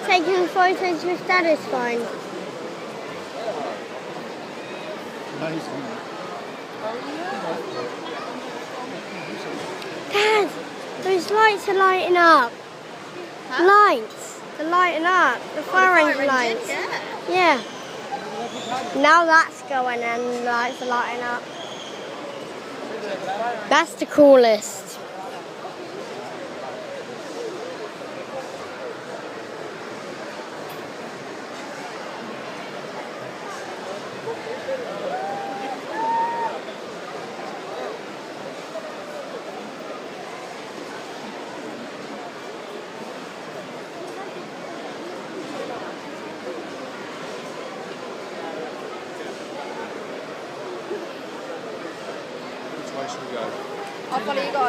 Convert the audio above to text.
Taking photos with Dad is fine. Amazing. Dad, those lights are lighting up. Huh? Lights. They're lighting up. The fire engine lights. Yeah. Now that's going and the lights are lighting up. That's the coolest. Which way should we go? I'll follow you guys.